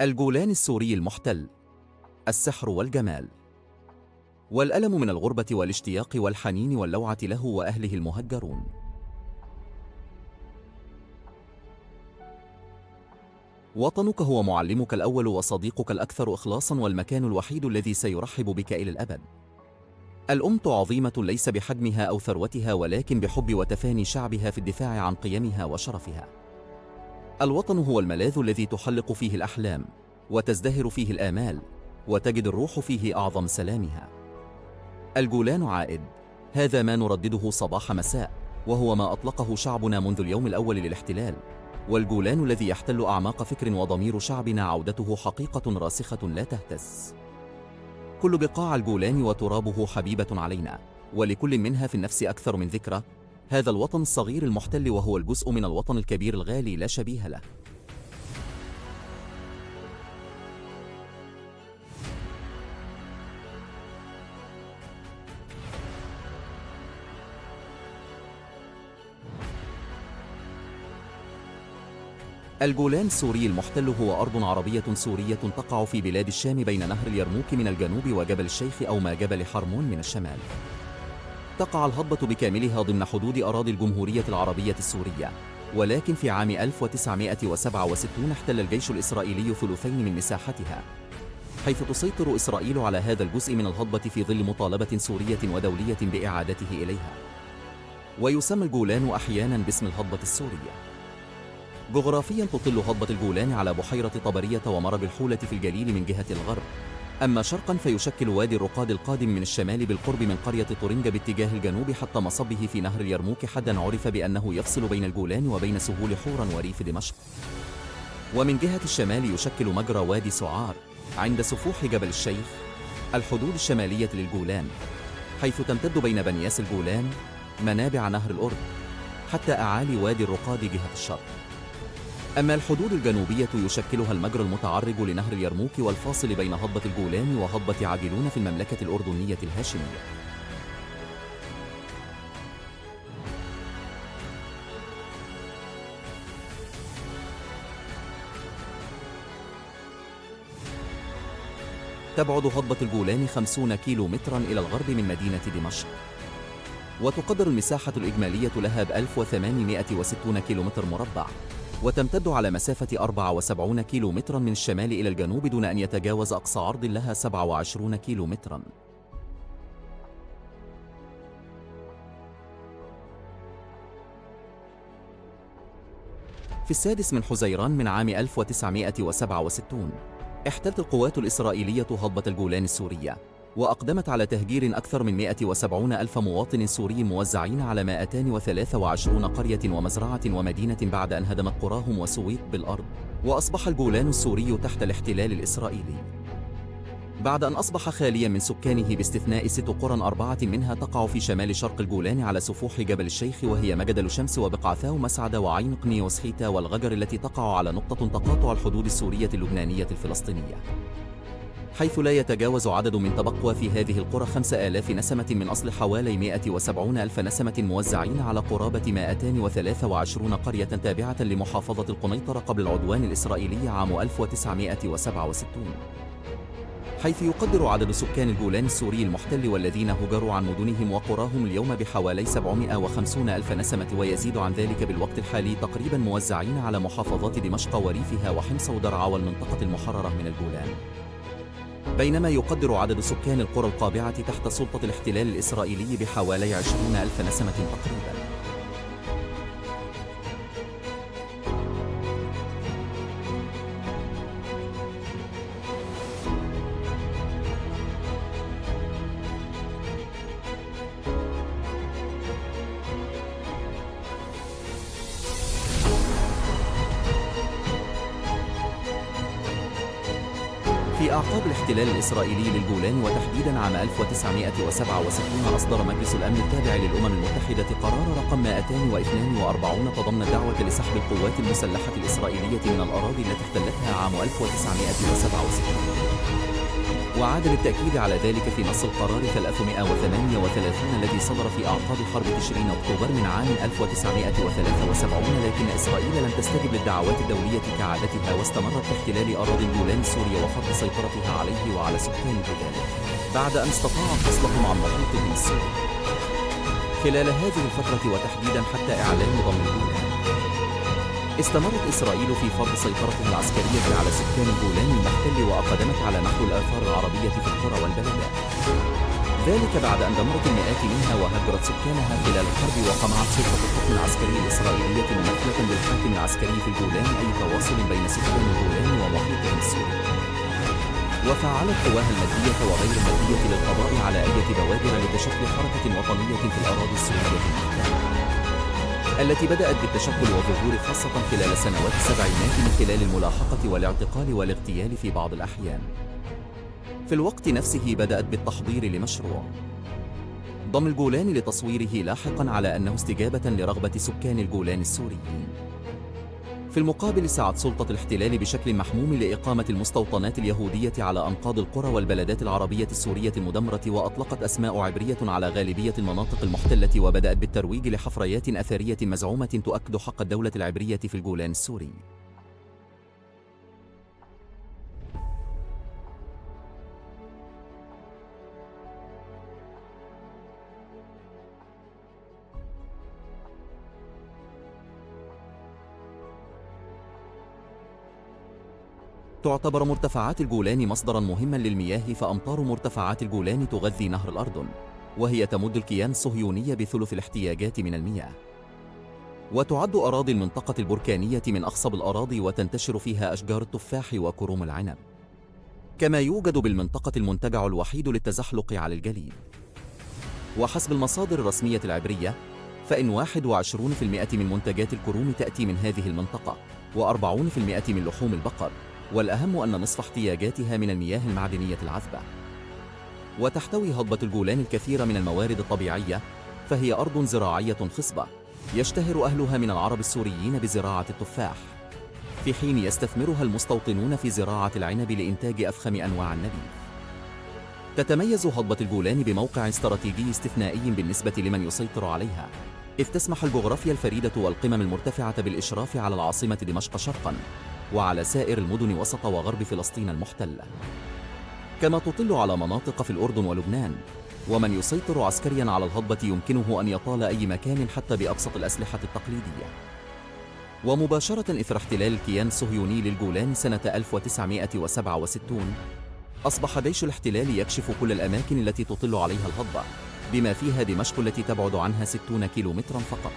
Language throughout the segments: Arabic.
الجولان السوري المحتل، السحر والجمال، والألم من الغربة والاشتياق والحنين واللوعة له وأهله المهجرون. وطنك هو معلمك الأول وصديقك الأكثر إخلاصاً والمكان الوحيد الذي سيرحب بك إلى الأبد. الأمة عظيمة ليس بحجمها أو ثروتها ولكن بحب وتفاني شعبها في الدفاع عن قيمها وشرفها. الوطن هو الملاذ الذي تحلق فيه الأحلام وتزدهر فيه الآمال وتجد الروح فيه أعظم سلامها. الجولان عائد، هذا ما نردده صباح مساء، وهو ما أطلقه شعبنا منذ اليوم الأول للاحتلال. والجولان الذي يحتل أعماق فكر وضمير شعبنا عودته حقيقة راسخة لا تهتز. كل بقاع الجولان وترابه حبيبة علينا، ولكل منها في النفس أكثر من ذكرى. هذا الوطن الصغير المحتل وهو الجزء من الوطن الكبير الغالي لا شبيه له. الجولان السوري المحتل هو أرض عربية سورية تقع في بلاد الشام بين نهر اليرموك من الجنوب وجبل الشيخ أو ما جبل حرمون من الشمال. تقع الهضبة بكاملها ضمن حدود أراضي الجمهورية العربية السورية، ولكن في عام 1967 احتل الجيش الإسرائيلي ثلثين من مساحتها، حيث تسيطر إسرائيل على هذا الجزء من الهضبة في ظل مطالبة سورية ودولية بإعادته إليها. ويسمى الجولان أحياناً باسم الهضبة السورية. جغرافياً تطل هضبة الجولان على بحيرة طبرية ومرج الحولة في الجليل من جهة الغرب، أما شرقاً فيشكل وادي الرقاد القادم من الشمال بالقرب من قرية طورنجة باتجاه الجنوب حتى مصبه في نهر اليرموك حداً عرف بأنه يفصل بين الجولان وبين سهول حوران وريف دمشق. ومن جهة الشمال يشكل مجرى وادي سعار عند سفوح جبل الشيخ، الحدود الشمالية للجولان، حيث تمتد بين بنياس الجولان منابع نهر الأردن حتى أعالي وادي الرقاد جهة الشرق. أما الحدود الجنوبية يشكلها المجرى المتعرج لنهر اليرموك والفاصل بين هضبة الجولان وهضبة عجلون في المملكة الأردنية الهاشمية. تبعد هضبة الجولان 50 كيلو متراً إلى الغرب من مدينة دمشق، وتقدر المساحة الإجمالية لها ب1860 كيلومتر مربع، وتمتد على مسافة 74 كيلو متراً من الشمال إلى الجنوب دون أن يتجاوز أقصى عرض لها 27 كيلو متراً. في السادس من حزيران من عام 1967 احتلت القوات الإسرائيلية هضبة الجولان السورية، وأقدمت على تهجير أكثر من 170 ألف مواطن سوري موزعين على 223 قرية ومزرعة ومدينة بعد أن هدمت قراهم وسويق بالأرض، وأصبح الجولان السوري تحت الاحتلال الإسرائيلي بعد أن أصبح خاليا من سكانه باستثناء 6 قرى 4 منها تقع في شمال شرق الجولان على سفوح جبل الشيخ، وهي مجدل شمس وبقعثاء ومسعدة وعين قني وسخيتة والغجر التي تقع على نقطة تقاطع الحدود السورية اللبنانية الفلسطينية، حيث لا يتجاوز عدد من تبقى في هذه القرى 5000 نسمة من أصل حوالي 170 ألف نسمة موزعين على قرابة 223 قرية تابعة لمحافظة القنيطرة قبل العدوان الإسرائيلي عام 1967، حيث يقدر عدد سكان الجولان السوري المحتل والذين هجروا عن مدنهم وقراهم اليوم بحوالي 750 ألف نسمة، ويزيد عن ذلك بالوقت الحالي تقريبا موزعين على محافظات دمشق وريفها وحمص ودرعا والمنطقة المحررة من الجولان، بينما يقدر عدد سكان القرى القابعة تحت سلطة الاحتلال الإسرائيلي بحوالي 20 ألف نسمة تقريبا. في أعقاب الاحتلال الإسرائيلي للجولان وتحديداً عام 1967 أصدر مجلس الأمن التابع للأمم المتحدة قرار رقم 242 تضمن دعوة لسحب القوات المسلحة الإسرائيلية من الأراضي التي احتلتها عام 1967، وعاد للتأكيد على ذلك في نص القرار 338 الذي صدر في أعقاب حرب تشرين أكتوبر من عام 1973، لكن إسرائيل لم تستجب للدعوات الدولية كعادتها، واستمرت في احتلال أراضي الجولان السورية وفرض سيطرتها عليه وعلى سكان البلاد بعد أن استطاعت فصلهم عن محيطهم السوري. خلال هذه الفترة وتحديدا حتى إعلان ضم الجولان، استمرت إسرائيل في فرض سيطرتها العسكرية على سكان الجولان المحتل، وأقدمت على محو الآثار العربية في القرى والبلدات، ذلك بعد أن دمرت المئات منها وهجرت سكانها خلال الحرب، وقمعت سلطة الحكم العسكري الإسرائيلية ممثلة بالحاكم العسكري في الجولان أي تواصل بين سكان الجولان ومحيطهم السوري، وفعلت قواها المادية وغير المادية للقضاء على أي بوادر لتشكيل حركة وطنية في الأراضي السورية المحتلة، التي بدأت بالتشكل والظهور خاصة خلال سنوات السبعينات من خلال الملاحقة والاعتقال والاغتيال في بعض الأحيان. في الوقت نفسه بدأت بالتحضير لمشروع ضم الجولان لتصويره لاحقا على أنه استجابة لرغبة سكان الجولان السوريين. في المقابل سعت سلطة الاحتلال بشكل محموم لإقامة المستوطنات اليهودية على أنقاض القرى والبلدات العربية السورية المدمرة، وأطلقت أسماء عبرية على غالبية المناطق المحتلة، وبدأت بالترويج لحفريات أثرية مزعومة تؤكد حق الدولة العبرية في الجولان السوري. تعتبر مرتفعات الجولان مصدراً مهماً للمياه، فأمطار مرتفعات الجولان تغذي نهر الأردن، وهي تمد الكيان الصهيوني بثلث الاحتياجات من المياه. وتعد أراضي المنطقة البركانية من أخصب الأراضي، وتنتشر فيها أشجار التفاح وكروم العنب، كما يوجد بالمنطقة المنتجع الوحيد للتزحلق على الجليد. وحسب المصادر الرسمية العبرية، فإن 21% من منتجات الكروم تأتي من هذه المنطقة، و40% من لحوم البقر، والأهم أن نصف احتياجاتها من المياه المعدنية العذبة. وتحتوي هضبة الجولان الكثير من الموارد الطبيعية، فهي أرض زراعية خصبة يشتهر أهلها من العرب السوريين بزراعة التفاح، في حين يستثمرها المستوطنون في زراعة العنب لإنتاج أفخم أنواع النبيذ. تتميز هضبة الجولان بموقع استراتيجي استثنائي بالنسبة لمن يسيطر عليها، إذ تسمح الجغرافيا الفريدة والقمم المرتفعة بالإشراف على العاصمة دمشق شرقاً، وعلى سائر المدن وسط وغرب فلسطين المحتلة، كما تطل على مناطق في الأردن ولبنان. ومن يسيطر عسكرياً على الهضبة يمكنه أن يطال أي مكان حتى بأبسط الأسلحة التقليدية. ومباشرة إثر احتلال الكيان الصهيوني للجولان سنة 1967، أصبح جيش الاحتلال يكشف كل الأماكن التي تطل عليها الهضبة، بما فيها دمشق التي تبعد عنها 60 كيلومتراً فقط.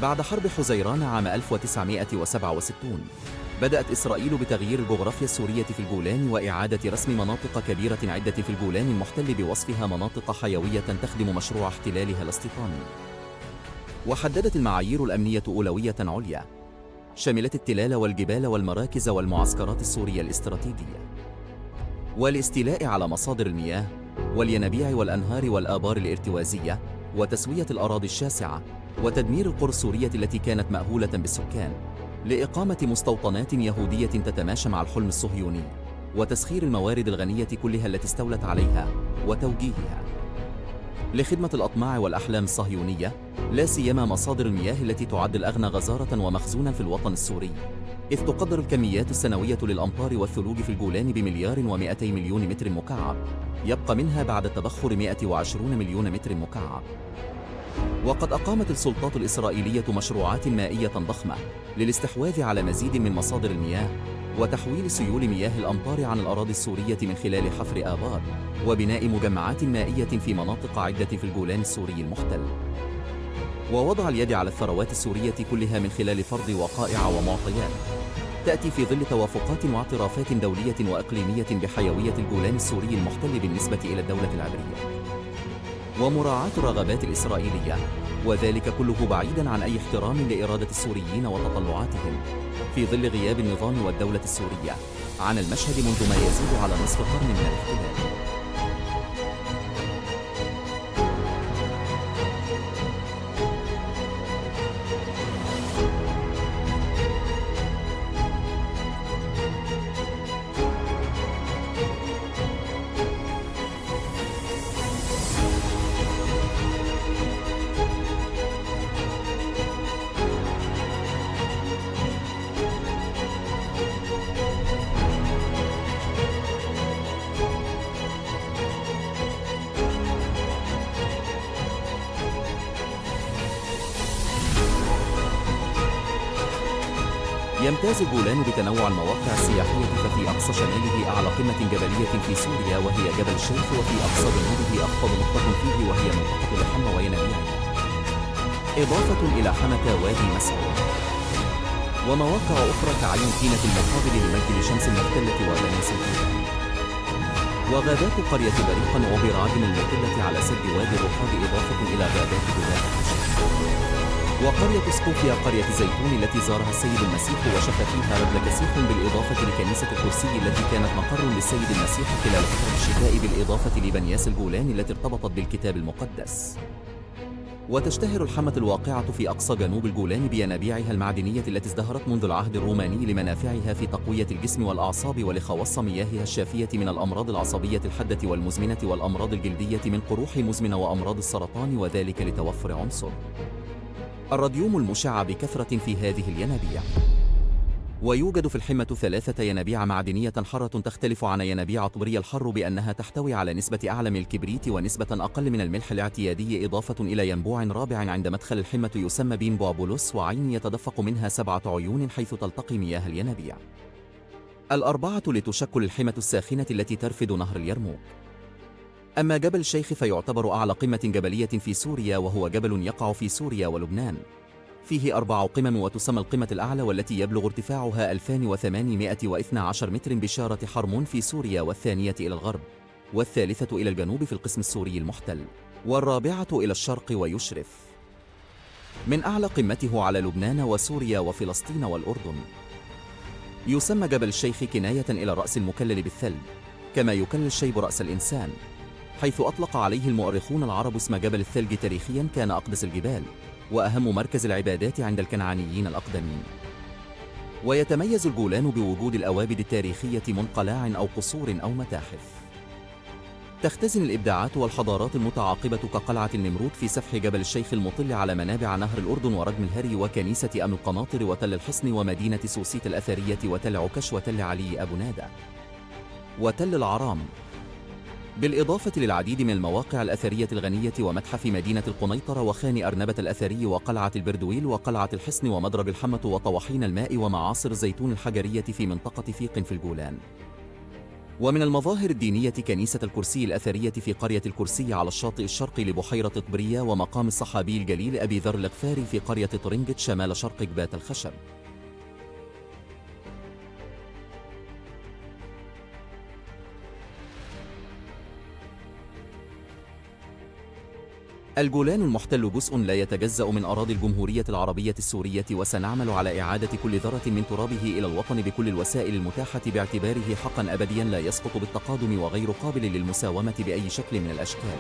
بعد حرب حزيران عام 1967، بدأت إسرائيل بتغيير الجغرافيا السورية في الجولان وإعادة رسم مناطق كبيرة عدة في الجولان المحتل بوصفها مناطق حيوية تخدم مشروع احتلالها الاستيطاني. وحددت المعايير الأمنية أولوية عليا شملت التلال والجبال والمراكز والمعسكرات السورية الاستراتيجية، والاستيلاء على مصادر المياه والينابيع والأنهار والآبار الارتوازية، وتسوية الأراضي الشاسعة، وتدمير القرى السورية التي كانت مأهولة بالسكان لإقامة مستوطنات يهودية تتماشى مع الحلم الصهيوني، وتسخير الموارد الغنية كلها التي استولت عليها وتوجيهها لخدمة الأطماع والأحلام الصهيونية، لا سيما مصادر المياه التي تعد الأغنى غزارة ومخزونا في الوطن السوري، إذ تقدر الكميات السنوية للأمطار والثلوج في الجولان بمليار و200 مليون متر مكعب، يبقى منها بعد التبخر 120 مليون متر مكعب. وقد أقامت السلطات الإسرائيلية مشروعات مائية ضخمة للاستحواذ على مزيد من مصادر المياه، وتحويل سيول مياه الأمطار عن الأراضي السورية من خلال حفر آبار وبناء مجمعات مائية في مناطق عدة في الجولان السوري المحتل، ووضع اليد على الثروات السورية كلها من خلال فرض وقائع ومعطيات تأتي في ظل توافقات واعترافات دولية وإقليمية بحيوية الجولان السوري المحتل بالنسبة إلى الدولة العبرية. ومراعاة الرغبات الإسرائيلية، وذلك كله بعيداً عن أي احترام لإرادة السوريين وتطلعاتهم، في ظل غياب النظام والدولة السورية عن المشهد منذ ما يزيد على نصف قرن من الاحتلال. يمتاز الجولان بتنوع المواقع السياحية، ففي أقصى شماله أعلى قمة جبلية في سوريا وهي جبل الشيخ، وفي أقصى جنوبه أخفض نقطة فيه وهي منطقة الحمى وينابيع، إضافة إلى حمة وادي مسعود، ومواقع أخرى كعين كينة المقابل لمجد لشمس المختلة وبني سلطان، وغابات قرية بريقا وبراعم المطلة على سد وادي الرقاد، إضافة إلى غابات جبال وقرية سكوفيا قرية زيتون التي زارها السيد المسيح وشفى فيها رجل كسيح، بالإضافة لكنيسة الكرسي التي كانت مقر للسيد المسيح خلال فترة الشتاء، بالإضافة لبنياس الجولان التي ارتبطت بالكتاب المقدس. وتشتهر الحمة الواقعة في أقصى جنوب الجولان بينابيعها المعدنية التي ازدهرت منذ العهد الروماني لمنافعها في تقوية الجسم والأعصاب ولخواص مياهها الشافية من الأمراض العصبية الحادة والمزمنة والأمراض الجلدية من قروح مزمنة وأمراض السرطان، وذلك لتوفر عنصر الراديوم المشع بكثرة في هذه الينابيع. ويوجد في الحمة 3 ينابيع معدنية حارة تختلف عن ينابيع طبرية الحر بأنها تحتوي على نسبة أعلى من الكبريت ونسبة أقل من الملح الاعتيادي، إضافة إلى ينبوع رابع عند مدخل الحمة يسمى بينبوع بولس، وعين يتدفق منها 7 عيون حيث تلتقي مياه الينابيع ال4 لتشكل الحمة الساخنة التي ترفد نهر اليرموك. أما جبل الشيخ فيعتبر أعلى قمة جبلية في سوريا، وهو جبل يقع في سوريا ولبنان، فيه 4 قمم، وتسمى القمة الأعلى والتي يبلغ ارتفاعها 2812 متر بشارة حرمون في سوريا، والثانية إلى الغرب، والثالثة إلى الجنوب في القسم السوري المحتل، والرابعة إلى الشرق ويشرف من أعلى قمته على لبنان وسوريا وفلسطين والأردن. يسمى جبل الشيخ كناية إلى الرأس المكلل بالثلج، كما يكلل الشيب رأس الإنسان، حيث أطلق عليه المؤرخون العرب اسم جبل الثلج. تاريخياً كان أقدس الجبال وأهم مركز العبادات عند الكنعانيين الأقدمين. ويتميز الجولان بوجود الأوابد التاريخية من قلاع أو قصور أو متاحف تختزن الإبداعات والحضارات المتعاقبة، كقلعة النمرود في سفح جبل الشيخ المطل على منابع نهر الأردن ورجم الهري وكنيسة أم القناطر وتل الحصن ومدينة سوسيت الأثرية وتل عكش وتل علي أبو نادى وتل العرام، بالإضافة للعديد من المواقع الأثرية الغنية ومتحف مدينة القنيطرة وخان أرنبة الأثري وقلعة البردويل وقلعة الحصن ومدرج الحمة وطواحين الماء ومعاصر الزيتون الحجرية في منطقة فيق في الجولان. ومن المظاهر الدينية كنيسة الكرسي الأثرية في قرية الكرسي على الشاطئ الشرقي لبحيرة طبرية، ومقام الصحابي الجليل أبي ذر الغفاري في قرية طرنجة شمال شرق جبات الخشب. الجولان المحتل جزء لا يتجزأ من أراضي الجمهورية العربية السورية، وسنعمل على إعادة كل ذرة من ترابه إلى الوطن بكل الوسائل المتاحة، باعتباره حقا أبديا لا يسقط بالتقادم وغير قابل للمساومة بأي شكل من الأشكال.